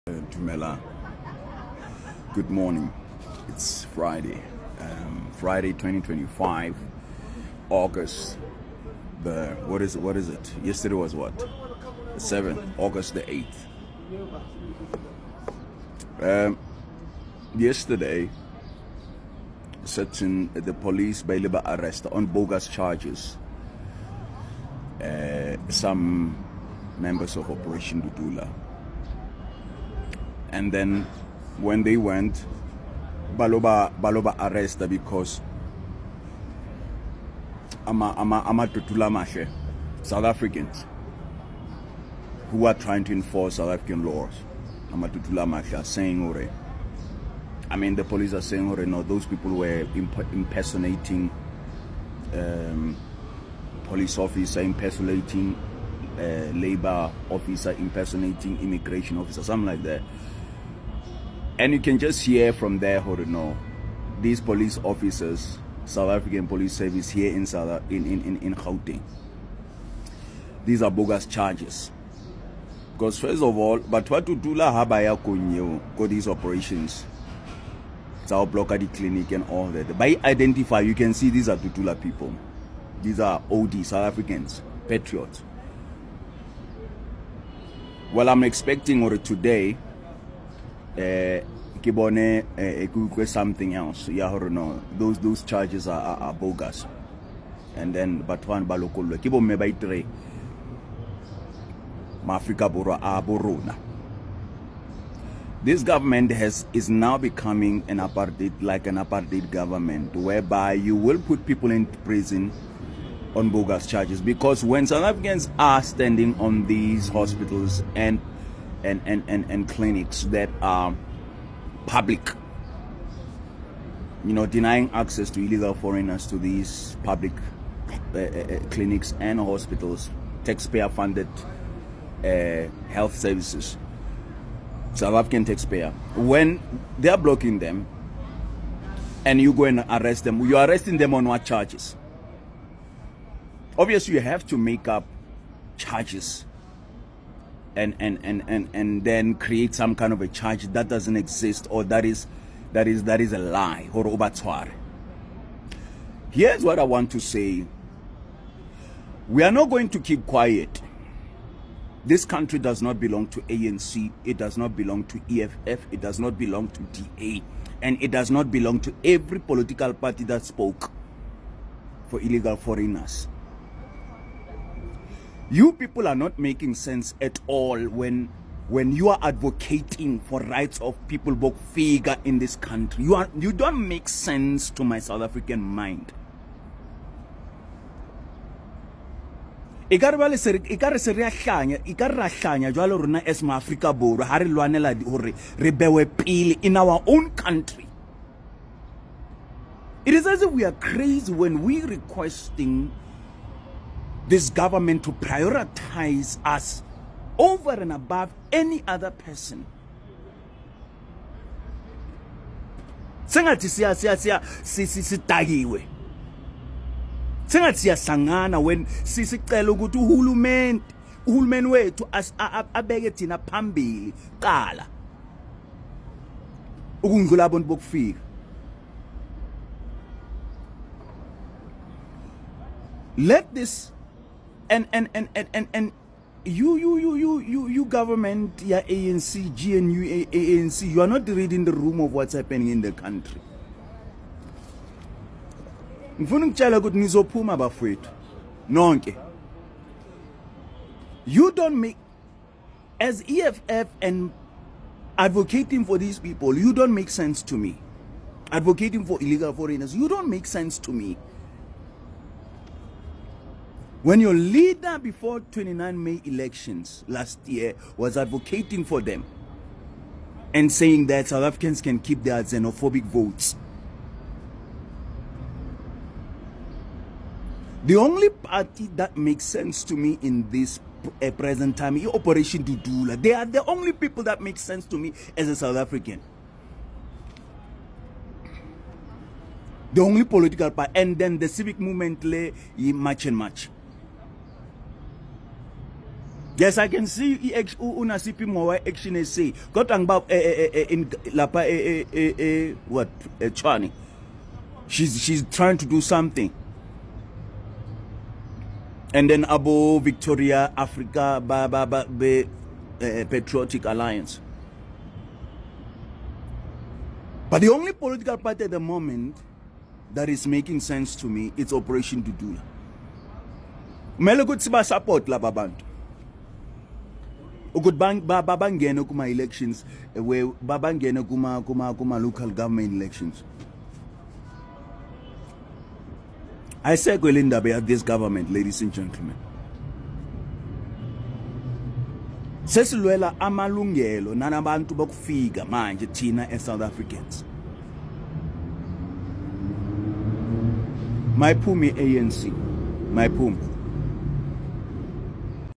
Dudula. Good morning. It's Friday. Friday 2025, August the what is it? Yesterday was what? The 7th, August the 8th. Yesterday, the police by arrest on bogus charges some members of Operation Dudula. And then when they went, baloba arrested because ama Dudula mashe, South Africans who are trying to enforce South African laws. Ama Dudula mashe are saying the police are saying no, those people were impersonating police officer, impersonating labor officer, impersonating immigration officer, something like that. And you can just hear from there these police officers, South African Police Service here in Gauteng, these are bogus charges. Because first of all, but what to do go these operations, it's our block at the clinic and all that. By identify, you can see these are Dudula people. These are OD South Africans, patriots. Well, I'm expecting today something else. Those charges are bogus. And then Batwan Balokolo Kibo Mebaitre Mafrika Bora Aborona. This government is now becoming an apartheid government, whereby you will put people in prison on bogus charges, because when South Africans are standing on these hospitals and clinics that are public, denying access to illegal foreigners to these public clinics and hospitals, taxpayer funded health services, South African taxpayer, when they are blocking them and you go and arrest them, you're arresting them on what charges? Obviously, you have to make up charges and then create some kind of a charge that doesn't exist, or that is a lie. Here's what I want to say. We are not going to keep quiet. This country does not belong to ANC. It does not belong to EFF. It does not belong to DA. And it does not belong to every political party that spoke for illegal foreigners. You people are not making sense at all when you are advocating for rights of people both figure in this country. You don't make sense to my South African mind. Ikare se re hlanya jwalo rona as ma Afrika Borwa ha re lwanela hore re bewe pele in our own country. It is as if we are crazy when we requesting this government to prioritize us over and above any other person. Sengathi sitagiwe. Sengathi siyasangana when sisicela ukuthi uhulumeni wethu abeke thina phambili qala ukundlula abantu bokufika. Let this and you government, ya ANC, GNU, ANC, you are not reading the room of what's happening in the country. Ngifuna ukutshela ukuthi nizophuma bafowethu nonke. You don't make, as EFF and advocating for these people, you don't make sense to me. Advocating for illegal foreigners, you don't make sense to me. When your leader before 29 May elections last year was advocating for them and saying that South Africans can keep their xenophobic votes, the only party that makes sense to me in this present time is Operation Dudula. They are the only people that make sense to me as a South African. The only political party, and then the civic movement lay much and much. Yes, I can see unasiphi more action say. Kodwa ngiba in lapha what Chani. She's trying to do something. And then Abo Victoria Africa Patriotic Alliance. But the only political party at the moment that is making sense to me is Operation Dudula. Mele kuthi ba support laba bantu. Ukuthi babangene kuma elections where babangene kuma local government elections. I say kwelindaba at this government, ladies and gentlemen. Sesilwela amalungelo nanabantu bokufika manje thina as South Africans. My phumi ANC, my phumi.